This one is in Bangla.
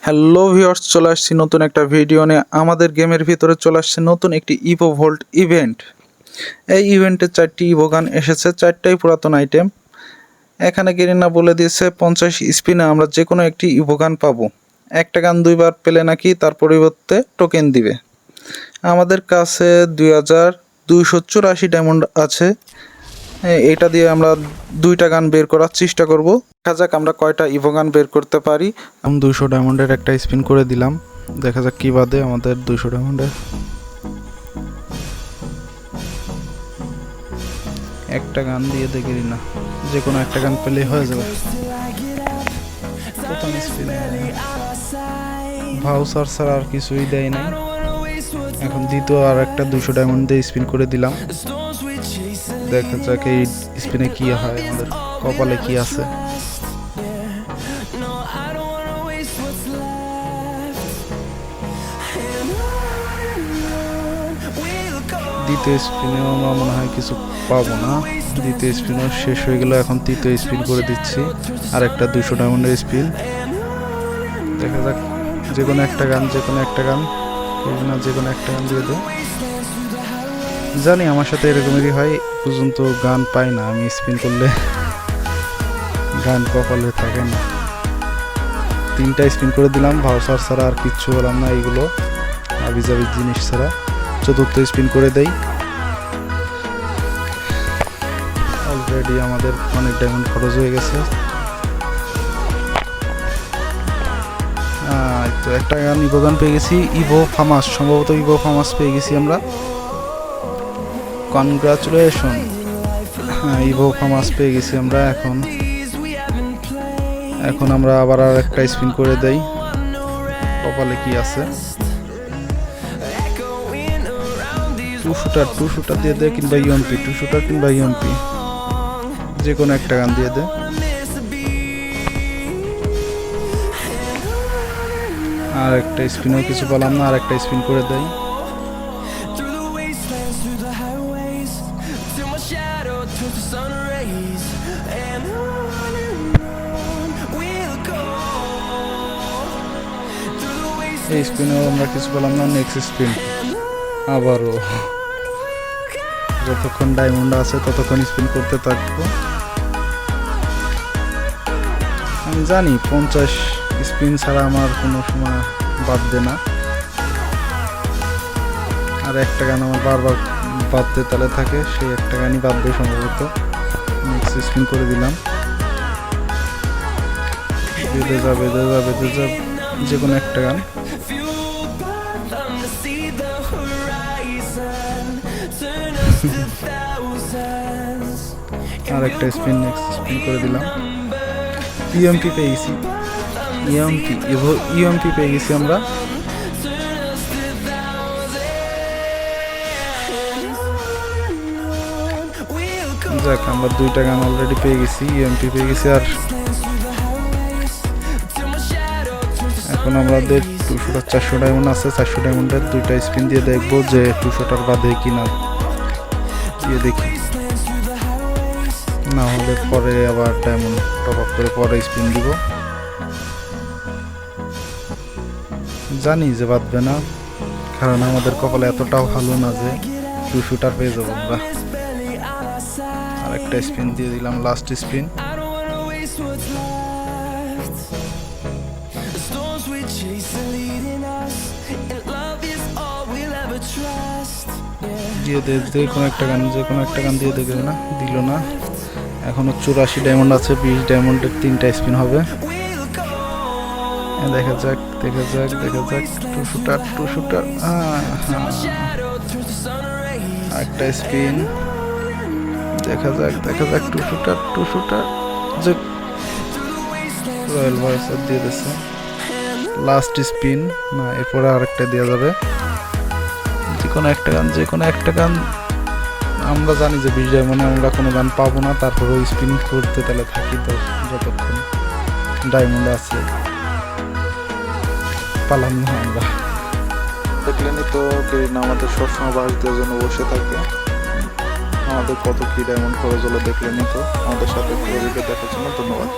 হ্যালো ভিউয়ার্স, চলে আসছি নতুন একটা ভিডিও নিয়ে। আমাদের গেমের ভিতরে চলে আসছে নতুন একটি ইভো ভোল্ট ইভেন্ট। এই ইভেন্টে 4টি ইভো গান এসেছে, 4টাই পুরাতন আইটেম। এখানে গেরিনা বলে দিয়েছে 50 স্পিনে আমরা যে কোনো একটি ইভো গান পাবো। একটা গান 2বার পেলে নাকি তার পরিবর্তে টোকেন দিবে। আমাদের কাছে 2284 ডায়মন্ড আছে। এটা দিয়ে আমরা 2টা গান বের করার চেষ্টা করব। দেখা যাক আমরা কয়টা ইভো গান বের করতে পারি। আমি 200 ডায়মন্ডের একটা স্পিন করে দিলাম, দেখা যাক কি বাদে আমাদের 200 ডায়মন্ডের। একটা গান দিয়ে দেখি না, যে কোনো একটা গান পেলেই হয়ে যাবে। প্রথম স্পিনে ভাউচার ছাড়া আর কিছুই দেয় নাই। এখন দ্বিতীয় আর একটা 200 ডায়মন্ড দিয়ে স্পিন করে দিলাম, দেখা যাক এই স্পিনে কি হয়, আমাদের কপালে কি আছে। দ্বিতীয় স্পিনেও আমরা মনে হয় কিছু পাবো না, দ্বিতীয় স্পিনও শেষ হয়ে গেল। এখন তৃতীয় স্পিন করে দিচ্ছি, আর একটা 200 ডায়মন্ডের স্পিন। দেখা যাক যে কোনো একটা গান, যে কোনো একটা গান দিয়ে দেয়। জানি আমার সাথে এরকমই হয়, পর্যন্ত গান পাই না আমি। স্পিন করলে গান কপালে থাকে না। 3টা স্পিন করে দিলাম, ভাউচার ছাড়া আর কিচ্ছু বললাম না, এইগুলো আবিজাবি জিনিস ছাড়া। চতুর্থ স্পিন করে দেই। অলরেডি আমাদের অনেক ডায়মন্ড খরচ হয়ে গেছে। তো একটা গান ইভো গান পেয়ে গেছি, ইভো ফামাস, সম্ভবত ইভো ফামাস পেয়ে গেছি আমরা। কনগ্রাচুলেশন, হ্যাঁ ইভো ফামাস পেয়ে গেছি আমরা। এখন আমরা আবার আর একটা স্পিন করে দেই, কপালে কি আছে। টু শুটার দিয়ে দে, কিংবা ইউএমপি, 2 শুটার কিংবা ইউএমপি, যে কোনো একটা গান দিয়ে দে। আর একটা স্পিনও কিছু পেলাম না, আর একটা স্পিন করে দেই। এই স্পিনেও আমরা কিছু পেলাম না, নেক্সট স্পিন আবারও। যতক্ষণ ডায়মন্ড আছে ততক্ষণ স্পিন করতে থাকবো। আমি জানি 50 স্পিন ছাড়া আমার কোনো সময় বাঁধবে না। আর একটা গান আমার বারবার বাঁধতে তালে থাকে, সেই একটা গানই বাঁধবে সম্ভবত। নেক্সট স্পিন করে দিলাম, বেঁধে যাবে যে কোনো একটা গান। আর একটা স্পিন, নেক্সট স্পিন করে দিলাম। ইউএমপি পেয়ে গেছি, ইউএমপি পেয়ে গেছি আমরা। যাক, আমরা 2টা গান অলরেডি পেয়ে গেছি, ইউএমপি পেয়ে গেছি। আর এখন আমাদের 400 ডায়মন্ড আছে, 400 ডায়মন্ডের 2টা স্পিন দিয়ে দেখবো যে 200টার বাদে কিনা দিয়ে দেখি। না হলে পরে আবার ডায়মন্ড টপ আপ করে পরে স্পিন দিব। জানি যে বাঁধবে না, কারণ আমাদের কপালে এতটাও ভালো না যে 2 শুটার পেয়ে যাবো আমরা। আর একটা স্পিন দিয়ে দিলাম, লাস্ট স্পিন। দিয়ে যে কোনো একটা গান দিয়ে দেবে না, দিল না। এখনো 84 ডায়মন্ড আছে, 20 ডায়মন্ডের 3টা স্পিন হবে। দেখা যাক 2 শুটার। একটা স্পিন, দেখা যাক 2 শুটার যে রয়্যাল ভার্সার দিয়ে দিচ্ছে। লাস্ট স্পিন না, এরপরে আরেকটা দেওয়া যাবে। যে কোনো একটা গান আমরা জানি যে 20 ডায়মন্ডে আমরা কোনো গান পাবো না, তারপরেও স্পিন করতে তাহলে থাকি তো যতক্ষণ ডায়মন্ড আছে। পালাম না আমরা। দেখলেনি তো গেরিনা আমাদের সবসময় বাস দেওয়ার জন্য বসে থাকে। আমাদের কত কি ডায়মন্ড খরচ হলো দেখলেনি তো। আমাদের সাথে দেখার জন্য ধন্যবাদ।